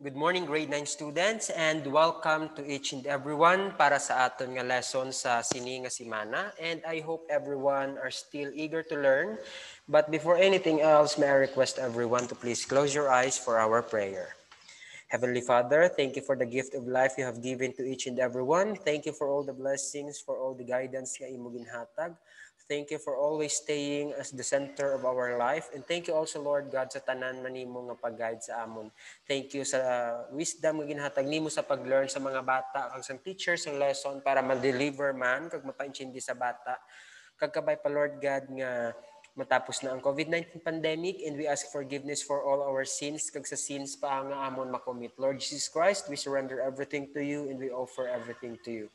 Good morning, grade 9 students, and welcome to each and everyone para sa aton nga lesson sa sini nga semana. And I hope everyone are still eager to learn. But before anything else, may I request everyone to please close your eyes for our prayer. Heavenly Father, thank you for the gift of life you have given to each and everyone. Thank you for all the blessings, for all the guidance nga imo ginhatag. Thank you for always staying as the center of our life. And thank you also, Lord God, sa tanan manimo nga pag-guide sa amon. Thank you sa wisdom nga ginhatag nimo sa pag-learn sa mga bata, kag sa teachers ang lesson para ma-deliver man, kag mapa-intindi sa bata. Kag kabay pa, Lord God, nga matapos na ang COVID-19 pandemic, and we ask forgiveness for all our sins kag sa sins pa nga amon makomit. Lord Jesus Christ, we surrender everything to you and we offer everything to you.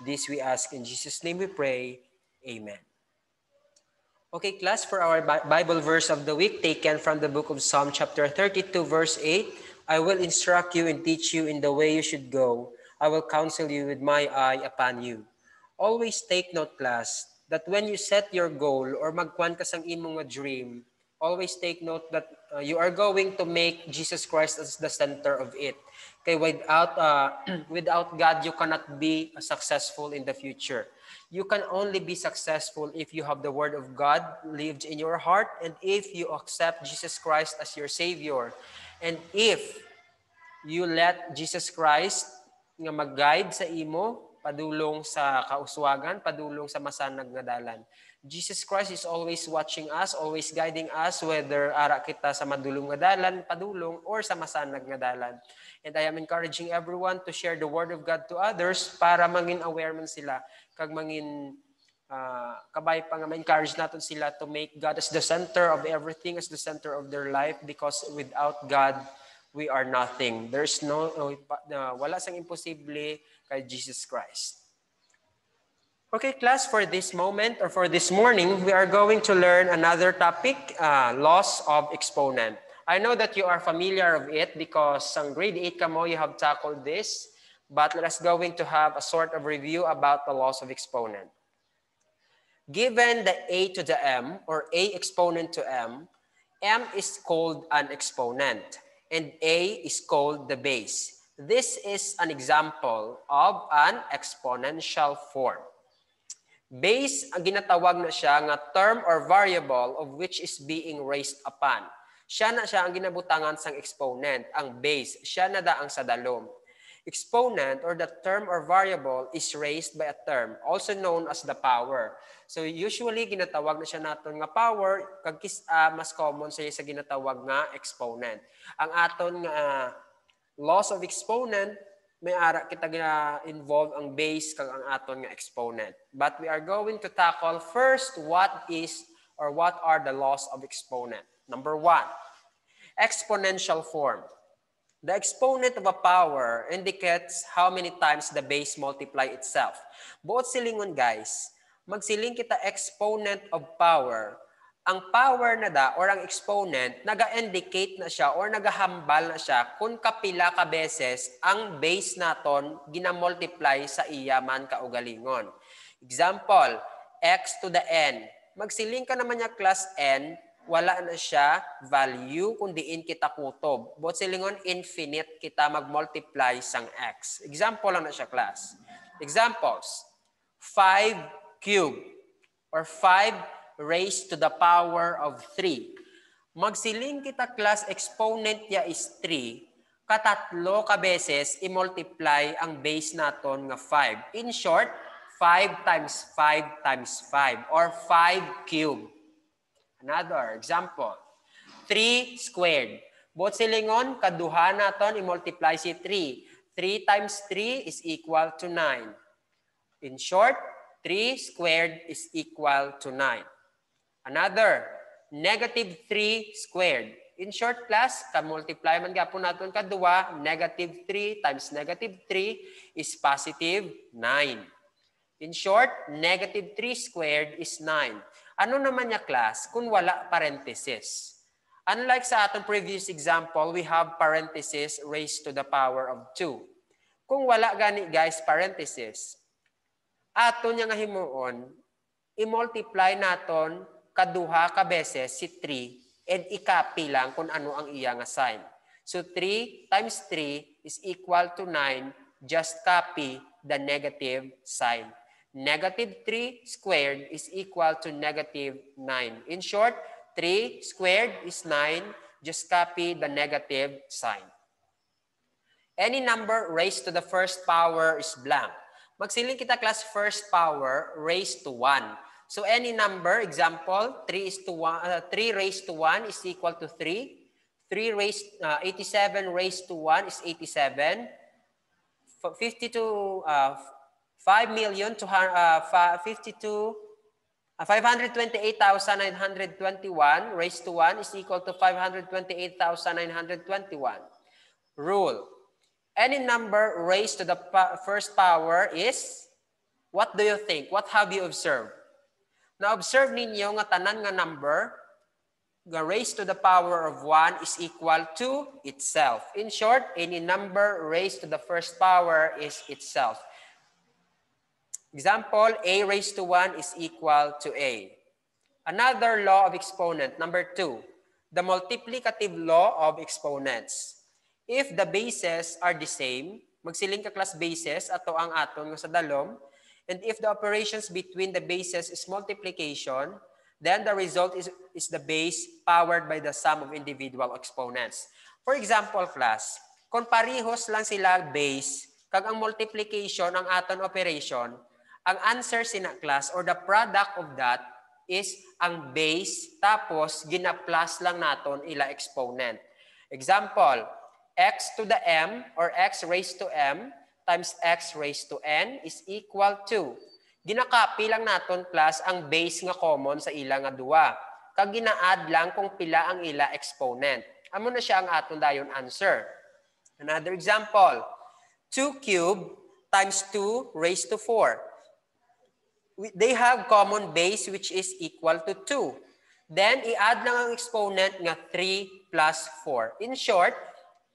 This we ask in Jesus' name we pray. Amen. Okay, class, for our Bible verse of the week taken from the book of Psalm chapter 32 verse 8, I will instruct you and teach you in the way you should go. I will counsel you with my eye upon you. Always take note, class, that when you set your goal or magkuan ka sang imong nga dream, always take note that you are going to make Jesus Christ as the center of it. Okay, without God, you cannot be successful in the future. You can only be successful if you have the Word of God lived in your heart and if you accept Jesus Christ as your Savior. And if you let Jesus Christ nga mag-guide sa imo, padulong sa kauswagan, padulong sa masanag nga dalan. Jesus Christ is always watching us, always guiding us, whether ara kita sa madulong nga dalan, padulong, or sa masanag nga dalan. And I am encouraging everyone to share the Word of God to others para mangin aware man sila, kag mangin kabay pa nga ma-encourage natin sila to make God as the center of everything, as the center of their life, because without God, we are nothing. There's wala sang imposible kay Jesus Christ. Okay, class, for this moment or for this morning, we are going to learn another topic, loss of exponent. I know that you are familiar of it because some grade 8 kamo, you have tackled this, but let us going to have a sort of review about the loss of exponent. Given the a to the m, or a exponent to m is called an exponent, and a is called the base. This is an example of an exponential form. Base, ang ginatawag na siya nga term or variable of which is being raised upon. Siya na siya ang ginabutangan sang exponent. Ang base, siya na da ang sadalom. Exponent, or the term or variable, is raised by a term, also known as the power. So usually, ginatawag na siya naton nga power, kag mas common sa ginatawag nga exponent. Ang aton nga loss of exponent, may ara kita gina-involve ang base kag ang aton nga exponent. But we are going to tackle first what are the loss of exponent. Number 1, exponential form. The exponent of a power indicates how many times the base multiply itself. Buot silingon, guys, magsiling kita exponent of power. Ang power na da or ang exponent, naga-indicate na siya or nagahambal na siya kung kapila ka beses ang base naton ginamultiply sa iya man kaugalingon. Example, x to the n. Magsiling ka naman niya class n, wala na siya value kung diin kita kutob. Buot silingon, infinite kita mag-multiply sang x. Example lang na siya, class. Examples, 5 cube or 5 raised to the power of 3. Magsiling kita, class, exponent niya is 3. Katatlo ka beses i-multiply ang base naton nga 5. In short, 5 times 5 times 5 or 5 cube. Another example, 3 squared. Both silingon, kaduha naton i-multiply si 3. 3 times 3 is equal to 9. In short, 3 squared is equal to 9. Another, negative 3 squared. In short, class, ka-multiply man gapon naton kaduwa, negative 3 times negative 3 is positive 9. In short, negative 3 squared is 9. Ano naman niya, class, kung wala parenthesis? Unlike sa atong previous example, we have parenthesis raised to the power of 2. Kung wala gani, guys, parenthesis, ato niya nga himuon, i-multiply naton kaduha ka beses si 3 and i-copy lang kung ano ang iya nga sign. So 3 times 3 is equal to 9. Just copy the negative sign. Negative 3 squared is equal to negative 9. In short, 3 squared is 9. Just copy the negative sign. Any number raised to the first power is blank. Magsiling kita class first power raised to 1. So any number, example, 3 raised to 1 is equal to 3. 87 raised to 1 is 87. 528,921 raised to 1 is equal to 528,921. Rule. Any number raised to the first power is, what do you think? What have you observed? Na-observe ninyo nga tanan nga number raised to the power of 1 is equal to itself. In short, any number raised to the first power is itself. Example, a raised to 1 is equal to a. Another law of exponent, number 2, the multiplicative law of exponents. If the bases are the same, magsiling ka class bases, ato ang aton nga sa dalom, and if the operations between the bases is multiplication, then the result is the base powered by the sum of individual exponents. For example, class, kung parehos lang sila base, kag ang multiplication ang aton operation, ang answer sina class or the product of that is ang base tapos gina-plus lang naton ila exponent. Example, x to the m or x raised to m times x raised to n is equal to, ginakapi lang naton class ang base nga common sa ila nga duwa. Kag gina-add lang kung pila ang ila exponent. Amo na siya ang aton dayon answer. Another example, 2 cubed times 2 raised to 4. They have common base which is equal to 2. Then, i-add lang ang exponent nga 3 plus 4. In short,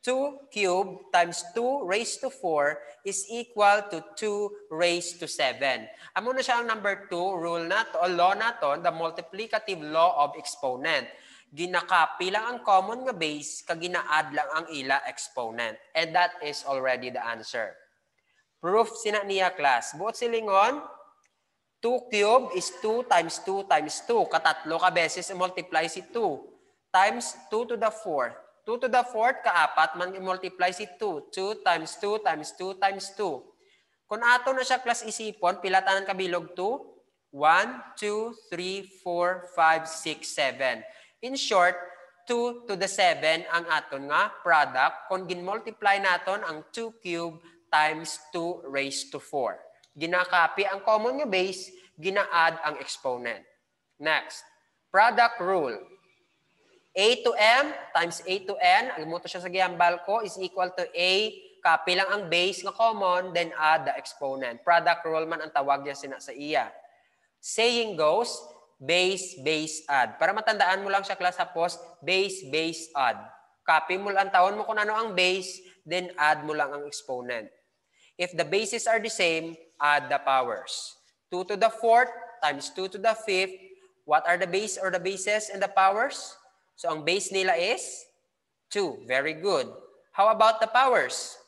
2 cubed times 2 raised to 4 is equal to 2 raised to 7. Amo na siya ang number 2 rule nato, law naton, the multiplicative law of exponent. Ginakapi lang ang common nga base, kag gina-add lang ang ila exponent. And that is already the answer. Proof sina niya class. Buot silingon, 2 cubed is 2 times 2 times 2. Katatlo ka beses i-multiply si 2 times 2 to the 4th. 2 to the 4th, kaapat, man i-multiply si 2. 2 times 2 times 2 times 2. Kung ato na siya class isipon, pilatanan kabilog 2. 1, 2, 3, 4, 5, 6, 7. In short, 2 to the 7 ang aton nga product. Kung gin-multiply naton ang 2 cubed times 2 raised to 4. Ginakapi ang common nga base, gina-add ang exponent. Next, product rule. A to m times A to n, ang mo to siya sa gihambal ko, is equal to A, copy lang ang base nga common, then add the exponent. Product rule man ang tawag niya sina sa iya. Saying goes, base, base, add. Para matandaan mo lang siya class hapos, base, base, add. Copy mo lang, tawon mo kung ano ang base, then add mo lang ang exponent. If the bases are the same, add the powers. 2 to the 4th times 2 to the 5th, what are the base or the bases and the powers? So, ang base nila is 2. Very good. How about the powers?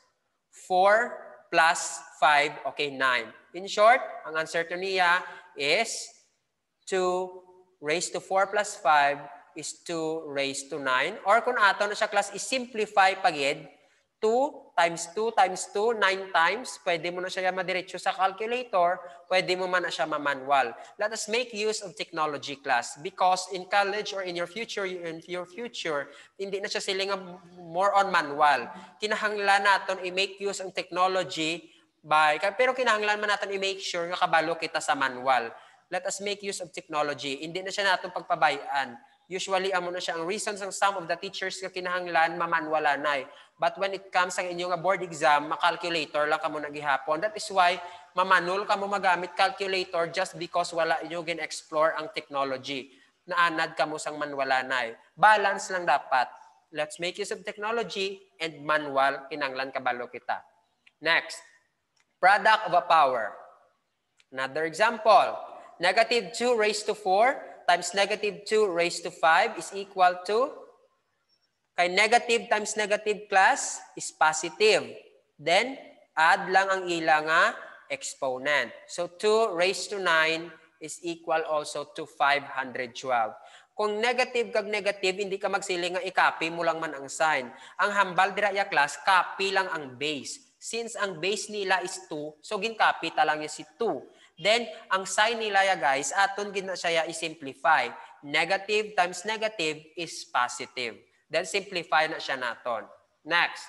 4 plus 5, okay, 9. In short, ang answer to niya is 2 raised to 4 plus 5 is 2 raised to 9. Or kung ato na siya class, is-simplify pagid, 2 times 2 times 2, 9 times. Pwede mo na siya madiretso sa calculator. Pwede mo man na siya manual. Let us make use of technology class because in college or in your future, hindi na siya siling more on manual. Kinahanglan natin i-make use of technology pero kinahanglan man natin i-make sure nga kabalo kita sa manual. Let us make use of technology. Hindi na siya natin pagpabayaan. Usually, amo na siya ang reasons ng some of the teachers nga kinahanglan, mamanwala na. But when it comes sa inyong board exam, makalculator lang kamo nagihapon. That is why, mamanul kamo magamit calculator just because wala inyo gin-explore ang technology. Naanad kamo sang manwala na. Balance lang dapat. Let's make use of technology and manual, kinahanglan kabalo kita. Next, product of a power. Another example, negative 2 raised to 4 times negative 2 raised to 5 is equal to Kay negative times negative class is positive. Then, add lang ang ila nga exponent. So, 2 raised to 9 is equal also to 512. Kung negative kag negative, hindi ka magsiling nga i-copy mo lang man ang sign. Ang hambal dira ya class, copy lang ang base. Since ang base nila is 2, so gin-copy ta lang ya si 2. Then, ang sign nila ya guys, aton gina siya i-simplify. Negative times negative is positive. Then, simplify na siya naton. Next.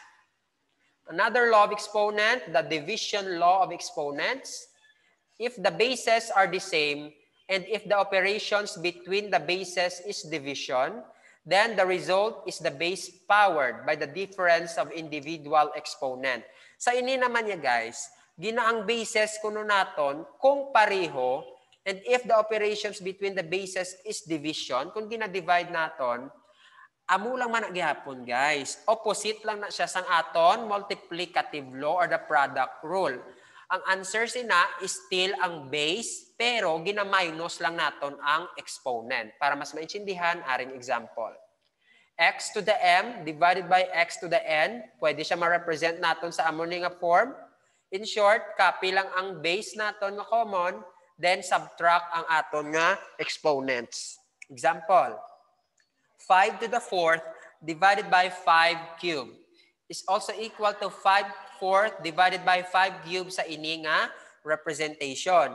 Another law of exponent, the division law of exponents. If the bases are the same, and if the operations between the bases is division, then the result is the base powered by the difference of individual exponent. Sa ini naman ya guys, ginaang bases kuno naton kung pareho, and if the operations between the bases is division, kung gina-divide naton, amo lang man gyapon guys. Opposite lang na siya sang aton multiplicative law or the product rule. Ang answer sina is still ang base, pero gina-minus lang naton ang exponent. Para mas maintindihan, aring example. X to the m divided by x to the n, pwede siya ma-represent naton sa amon nga form. In short, copy lang ang base naton nga common, then subtract ang aton nga exponents. Example, 5 to the 4th divided by 5 cubed is also equal to 5/4 divided by 5 cubed sa ini nga representation.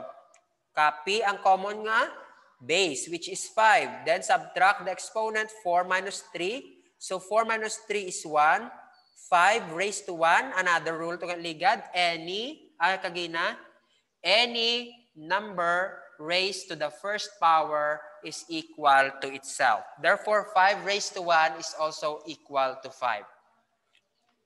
Copy ang common nga base, which is 5. Then subtract the exponent, 4 minus 3. So 4 minus 3 is 1. 5 raised to 1. Another rule to ligad. Any number raised to the first power is equal to itself. Therefore, 5 raised to 1 is also equal to 5.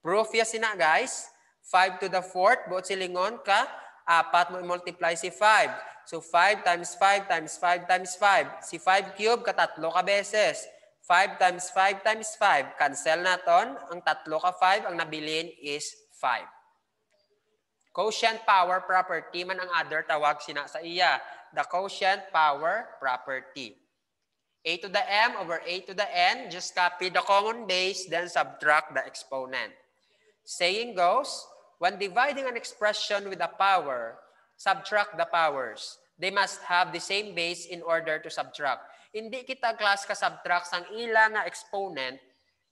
Proof ya sina guys. 5 to the 4th, buot silingon ka, 4 mo i-multiply si 5. So 5 times 5 times 5 times 5. Si 5 cube, katatlo ka beses. 5 times 5 times 5. Cancel naton. Ang tatlo ka 5, ang nabilin is 5. Quotient power property man ang other tawag sina sa iya. The quotient power property. A to the m over a to the n, just copy the common base, then subtract the exponent. Saying goes, when dividing an expression with a power, subtract the powers. They must have the same base in order to subtract. Hindi kita class ka subtract sang ila nga exponent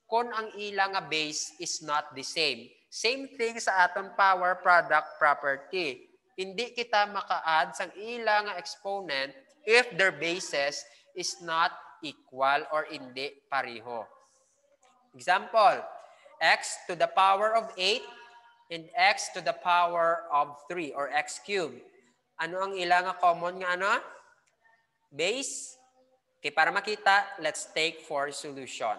kung ang ila nga base is not the same. Same thing sa aton power product property. Hindi kita maka-add sang ila nga exponent if their bases is not equal or hindi pareho. Example, x to the power of 8 and x to the power of 3 or x cubed. Ano ang ila nga common nga ano? Base. Okay, para makita, let's take for solution.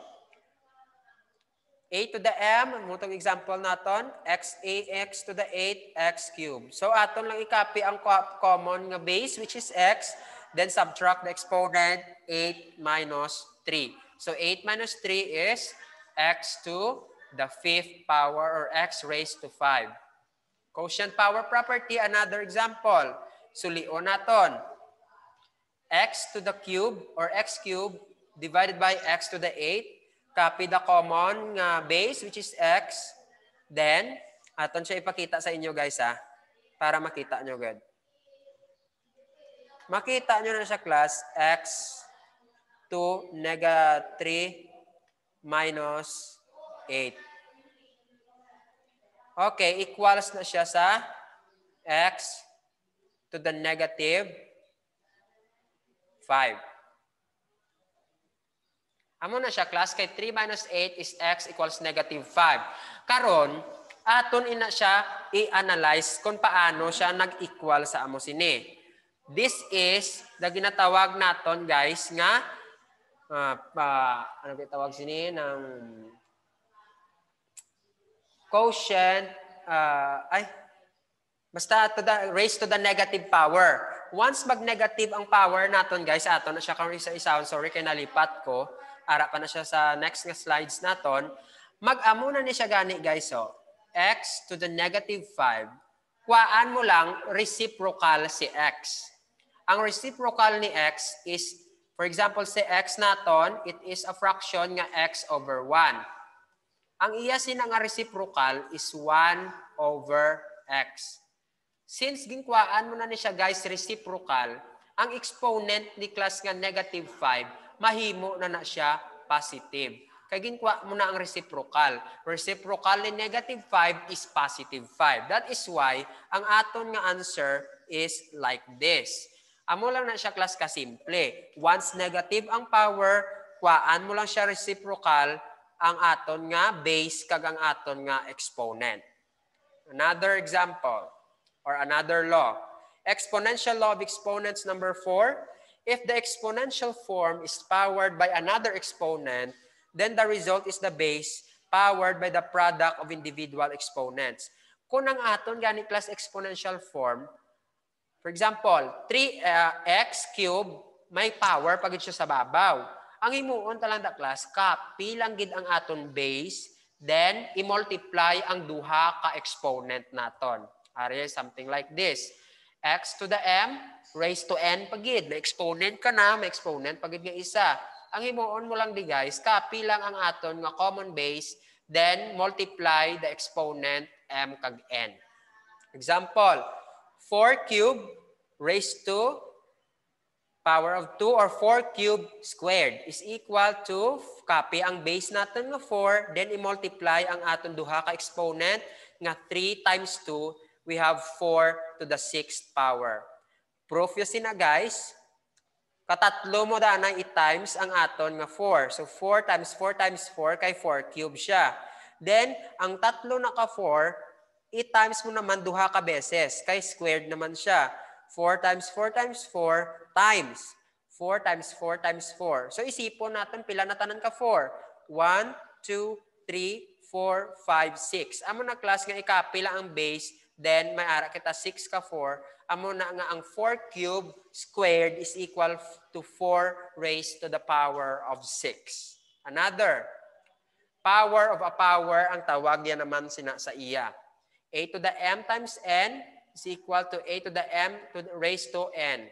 A to the m, mutong example naton, x to the 8, x cubed. So aton lang i-copy ang common nga base, which is x, then subtract the exponent 8 minus 3. So 8 minus 3 is x to the 5th power or x raised to 5. Quotient power property, another example. Sulion naton. X to the cube or x cube divided by x to the 8. Copy the common base, which is x. Then, aton siya ipakita sa inyo guys para makita nyo good. Makita nyo na sa class, x to negative 3 minus 8. Okay, equals na siya sa x to the negative 5. Amo na siya class, kay 3 minus 8 is x equals negative 5. Karon, aton ina siya i-analyze kung paano siya nag-equal sa amo sini. This is the ginatawag naton guys nga ano gitawag sini ng quotient basta to the raised to the negative power. Once mag-negative ang power naton guys, aton na siya kung isa-isaon, sorry kay nalipat ko. Ara pa na siya sa next nga slides naton. Mag-amo na ni siya gani guys x to the negative 5. Kuhaan mo lang reciprocal si x. Ang reciprocal ni x is, for example, si x naton, it is a fraction nga x over 1. Ang iya sina nga reciprocal is 1 over x. Since ginkwaan mo na ni siya guys reciprocal, ang exponent ni class nga negative 5, mahimo na siya positive. Kaya ginkwa mo na ang reciprocal. Reciprocal ni negative 5 is positive 5. That is why ang aton nga answer is like this. Amo lang na siya class ka simple. Once negative ang power, kwaan mo lang siya reciprocal, ang aton nga base kag ang aton nga exponent. Another example or another law. Exponential law of exponents number 4. If the exponential form is powered by another exponent, then the result is the base powered by the product of individual exponents. Kung ang aton gani class exponential form, for example, 3x cubed may power pagid siya sa babaw. Ang himuon talang da class, copy lang gid ang aton base, then i-multiply ang duha ka exponent naton. Are something like this. X to the m raised to n pagid. May exponent ka na, may exponent pagid nga isa. Ang himuon mo lang di guys, copy lang ang aton nga common base, then multiply the exponent m kag n. Example, 4 cubed raised to power of 2 or 4 cubed squared is equal to, copy ang base natin nga 4, then i-multiply ang aton duha ka exponent nga 3 times 2, we have 4 to the 6th power. Proof yun sina guys, katatlo mo da na i-times ang aton nga 4. So 4 times 4 times 4 kay 4 cube siya. Then, ang tatlo na ka 4, i-times mo naman duha ka beses, kay squared naman siya. 4 times 4 times 4 times 4 times 4 times 4. So isipon natin pila na tanan ka 4. 1, 2, 3, 4, 5, 6. Amo na class nga ikapila ang base, then may ara kita 6 ka 4. Amo na nga ang 4 cube squared is equal to 4 raised to the power of 6. Another, power of a power ang tawag yan naman sina sa iya. A to the m times n is equal to a to the m to the raised to n.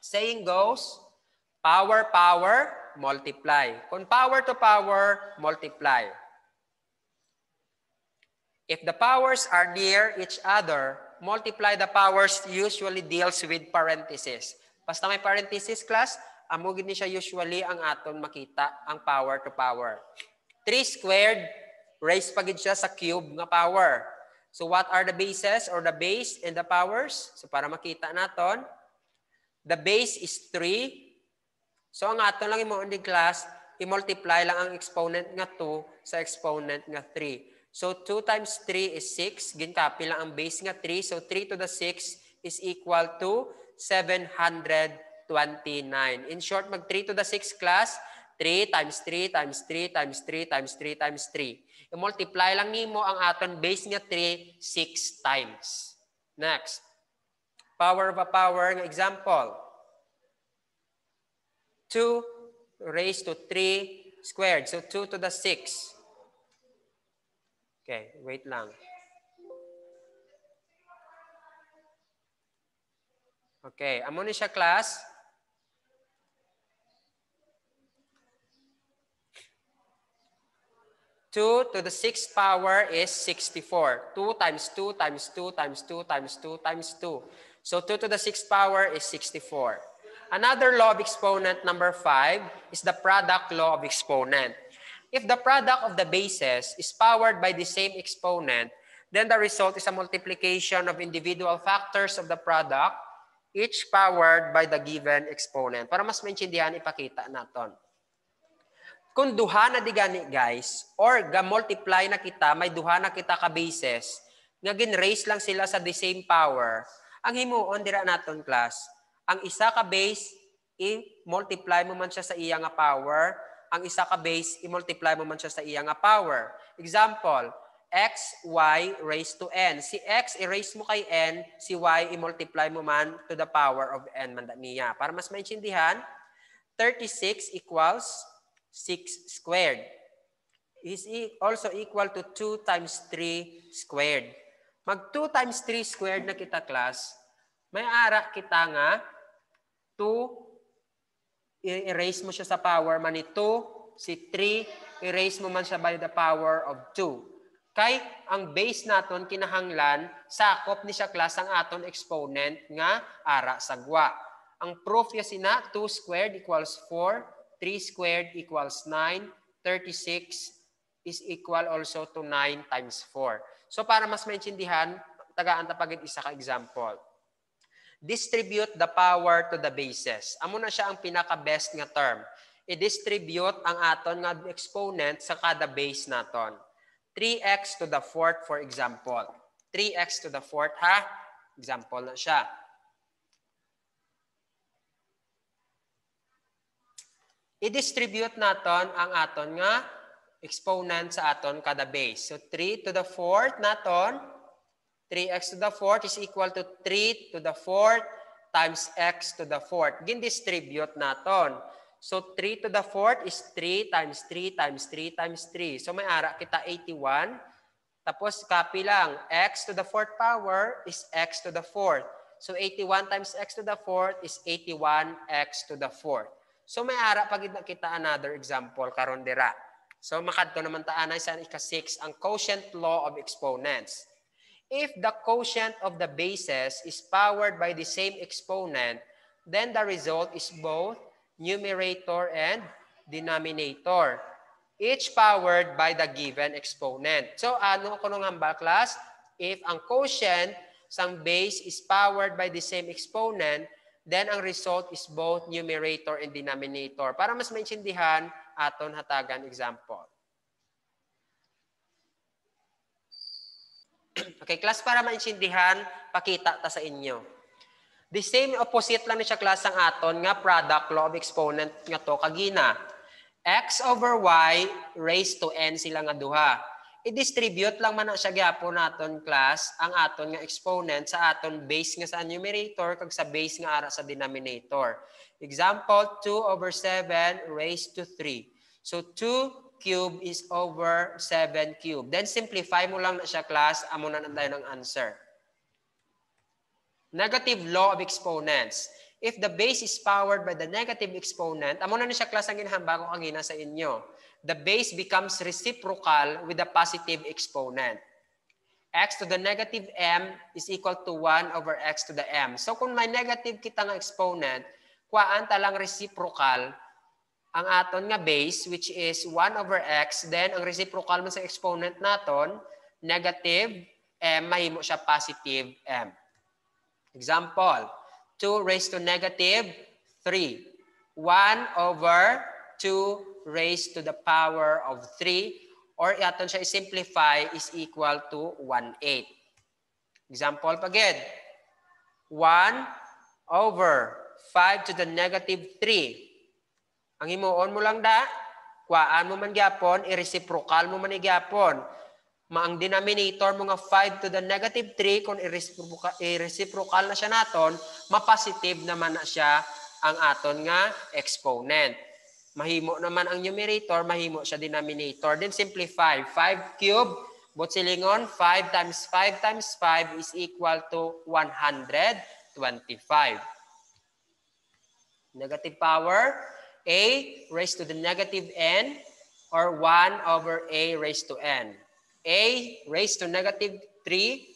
Saying goes, power, power, multiply. Kung power to power, multiply. If the powers are near each other, multiply the powers usually deals with parentheses. Basta may parentheses class, amugin ni siya usually ang aton makita ang power to power. 3 squared, raised pagid siya sa cube nga power. So what are the bases or the base and the powers? So para makita naton, the base is 3. So ang aton lang imo in class, i-multiply lang ang exponent nga 2 sa exponent nga 3. So 2 times 3 is 6. Gincopy lang ang base nga 3. So 3 to the 6 is equal to 729. In short, mag 3 to the 6 class, 3 times 3 times 3 times 3 times 3 times 3. I-multiply lang nimo ang aton base nga 3 6 times. Next. Power of a power ng example. 2 raised to 3 squared. So 2 to the 6. Okay, wait lang. Okay, amo ni siya class. 2 to the 6th power is 64. 2 times 2 times 2 times 2 times 2 times 2. So 2 to the 6th power is 64. Another law of exponent number 5 is the product law of exponent. If the product of the bases is powered by the same exponent, then the result is a multiplication of individual factors of the product, each powered by the given exponent. Para mas maintindihan, ipakita naton. Kung duha na di gani guys, or ga-multiply na kita, may duha na kita ka bases, nga gin-raise lang sila sa the same power, ang himuon dira naton class, ang isa ka base, i-multiply mo man siya sa iya nga power, ang isa ka base, i-multiply mo man siya sa iya nga power. Example, x, y raised to n. Si x, i-raise mo kay n, si y, i-multiply mo man to the power of n man niya. Para mas maintindihan, 36 equals 6 squared is also equal to 2 times 3 squared. Mag 2 times 3 squared na kita class, may ara kita nga 2, i-erase mo siya sa power man ni 2, si 3, i-raise mo man siya by the power of 2. Kay ang base naton kinahanglan sakop ni siya class ang aton exponent nga ara sa gwa. Ang proof niya sina 2 squared equals 4, 3 squared equals 9, 36 is equal also to 9 times 4. So para mas maintindihan, tagaan ta pagid isa ka example. Distribute the power to the bases. Amo na siya ang pinaka-best nga term. I-distribute ang aton nga exponent sa kada base naton. 3x to the fourth, for example. 3x to the fourth, ha? Example na siya. I-distribute naton ang aton nga exponent sa aton kada base. So 3 to the fourth naton, 3x to the fourth is equal to 3 to the fourth times x to the fourth. Gin-distribute naton. So 3 to the fourth is 3 times 3 times 3 times 3. So may ara kita 81. Tapos copy lang. X to the fourth power is x to the fourth. So 81 times x to the fourth is 81x to the fourth. So may ara pagid na kita another example karon dira. So makadto naman ta anay sa ika-6 ang quotient law of exponents. If the quotient of the bases is powered by the same exponent, then the result is both numerator and denominator, each powered by the given exponent. So ano ko nung hamba class? If ang quotient sang base is powered by the same exponent, then ang result is both numerator and denominator. Para mas maintindihan, aton hatagan example. Okay, class, para maintindihan, pakita ta sa inyo. The same opposite lang ni siya class ang aton nga product law of exponent nga to kagina. X over y raised to n sila nga duha. I-distribute lang man na siya gyapon naton class ang aton nga exponent sa aton base nga sa numerator kag sa base nga ara sa denominator. Example, 2 over 7 raised to 3. So 2 cube is over 7 cube. Then simplify mo lang na siya class, amo na tayo ng answer. Negative law of exponents. If the base is powered by the negative exponent, amo na siya class ang ginahamba ko kagina sa inyo. The base becomes reciprocal with the positive exponent. X to the negative m is equal to 1 over x to the m. So kung may negative kita nga exponent, kuhaan talang reciprocal ang aton nga base, which is 1 over x, then ang reciprocal mo sa exponent naton, negative m, mahimo siya positive m. Example, 2 raised to negative 3. 1 over 2 raised to the power of 3, or aton siya i-simplify is equal to 1/8. Example pagid, 1 over 5 to the negative 3. Ang himuon mo lang da, kuhaan mo man gyapon, i-reciprocal mo man gyapon. Ang denominator mo nga 5 to the negative 3, kung i-reciprocal na siya naton, ma-positive naman na siya ang aton nga exponent. Mahimo naman ang numerator, mahimo siya denominator. Then simplify, 5 cube, butsilingon, 5 times 5 times 5 is equal to 125. Negative power, a raised to the negative n, or 1 over a raised to n. A raised to negative 3,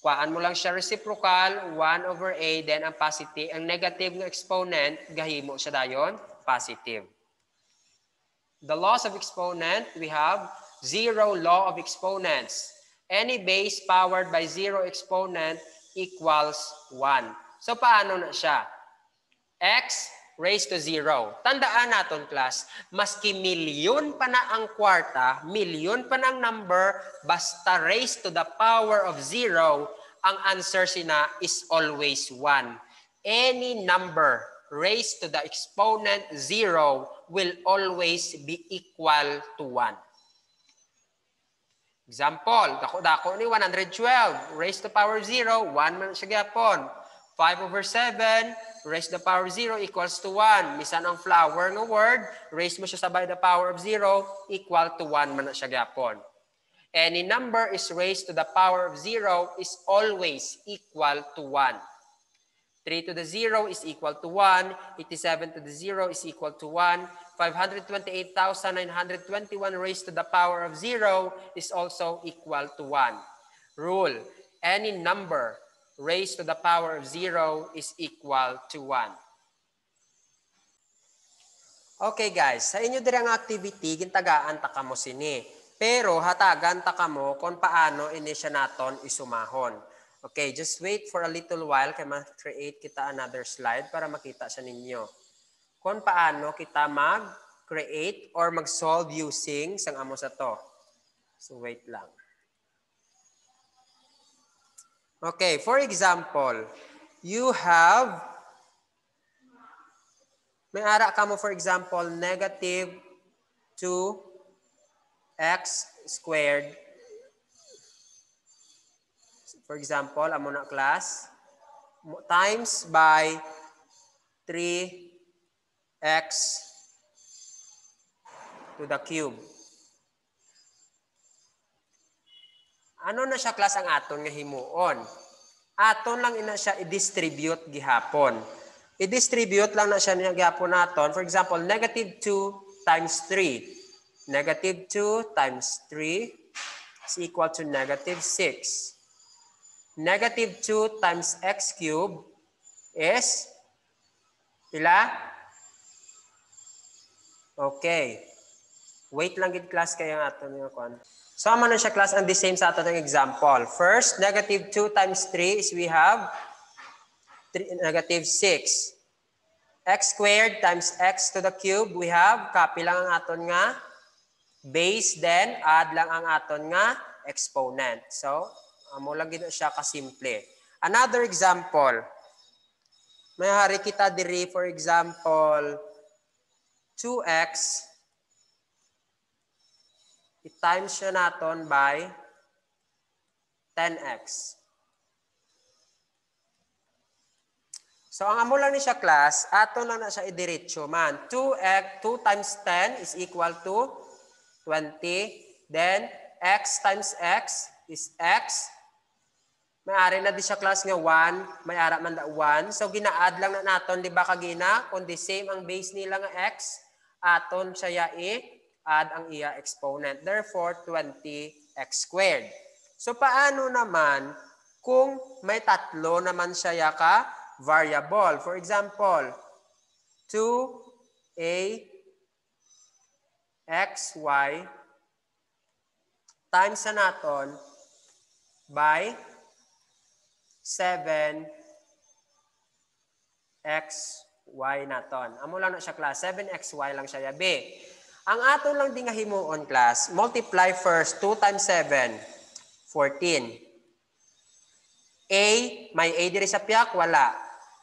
kuhaan mo lang siya reciprocal, 1 over a, then ang positive, ang negative ng exponent, gahimo siya dayon, positive. The laws of exponent, we have zero law of exponents. Any base powered by zero exponent equals 1. So paano na siya? X raised to 0. Tandaan naton class, maski milyon pa na ang kwarta, milyon pa na ang number, basta raised to the power of 0, ang answer sina is always 1. Any number raised to the exponent 0 will always be equal to 1. Example, dako ni 112, raised to power 0, 1 man siya gyapon. 5 over 7, raised to the power of 0 equals to 1. Misan ang flower ng word, raised mo siya sa by the power of 0, equal to 1 man na siya gyapon. Any number is raised to the power of 0 is always equal to 1. 3 to the 0 is equal to 1. 87 to the 0 is equal to 1. 528,921 raised to the power of 0 is also equal to 1. Rule: any number raised to the power of 0 is equal to 1. Okay guys, sa inyo dirang activity, gintagaan ta kamo sini. Pero hatagan ta kamo kung paano ini siya naton isumahon. Okay, just wait for a little while kaya ma-create kita another slide para makita siya ninyo. Kung paano kita mag-create or mag-solve using sang amo sa to. So wait lang. Okay, for example, you have, may ara ka mo for example, negative 2x squared. For example, amo na class, times by 3x to the cube. Ano na siya class ang aton nga himuon? Aton lang ina siya i-distribute gihapon. I-distribute lang na siya niya gihapon naton. For example, negative 2 times 3. Negative 2 times 3 is equal to negative 6. Negative 2 times x cubed is pila? Okay. Wait lang gid class kayo nga aton nga kon. So amo na siya class ang the same sa aton ng example. First, negative 2 times 3 is we have negative 6. X squared times x to the cube, we have copy lang ang aton nga base, then add lang ang aton nga exponent. So amo lang gid siya kasimple. Another example. May hari kita diri for example 2x i-times siya naton by 10x. So ang amo lang ni siya class, aton lang na siya idiretso man. 2 times 10 is equal to 20. Then x times x is x. May-ari na di siya class nga 1, may-ara man da 1. So gina-add lang na naton, di ba kagina? Kung the same ang base nila nga x, aton siya i-add ang iya exponent. Therefore, 20x squared. So paano naman kung may tatlo naman siya ka variable? For example, 2axy times na naton by 7xy naton. Amo lang na siya class, 7xy lang siya yabi. Ang aton lang din nga himuon class, multiply first 2 times 7, 14. A, may A diri sa piyak, wala.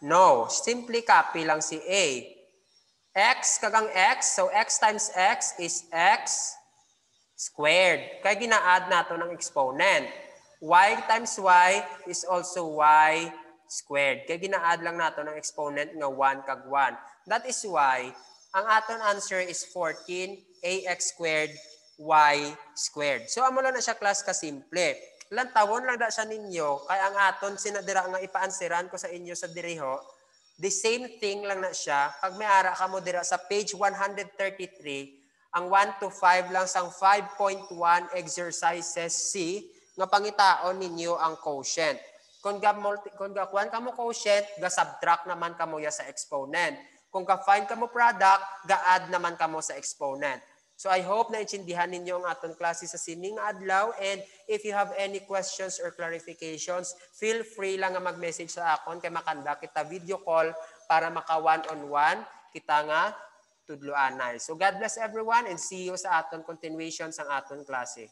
No, simply copy lang si A. X kagang x, so x times x is x squared. Kaya gina-add nato ng exponent. Y times y is also y squared. Kaya gina-add lang nato ng exponent nga 1 kag 1. That is why ang aton answer is 14ax squared y squared. So amo lang na siya class ka simple. Lantawon lang da siya ninyo kay ang aton sinadira nga ipaansiran ko sa inyo sa diriho. The same thing lang na siya. Pag may ara ka mo dira sa page 133, ang 1 to 5 lang sang 5.1 exercises C nga pangitaon ninyo ang quotient. Kung gakuan ka mo quotient, ga-subtract naman ka mo ya sa exponent. Kung ka-find ka mo product, ga-add naman ka mo sa exponent. So I hope na intindihan ninyo ang aton klase sa sining adlaw, and if you have any questions or clarifications, feel free lang nga mag-message sa akon kay makanda kita video call para maka one-on-one kita nga tudloanay. So God bless everyone and see you sa aton continuation sa aton klase.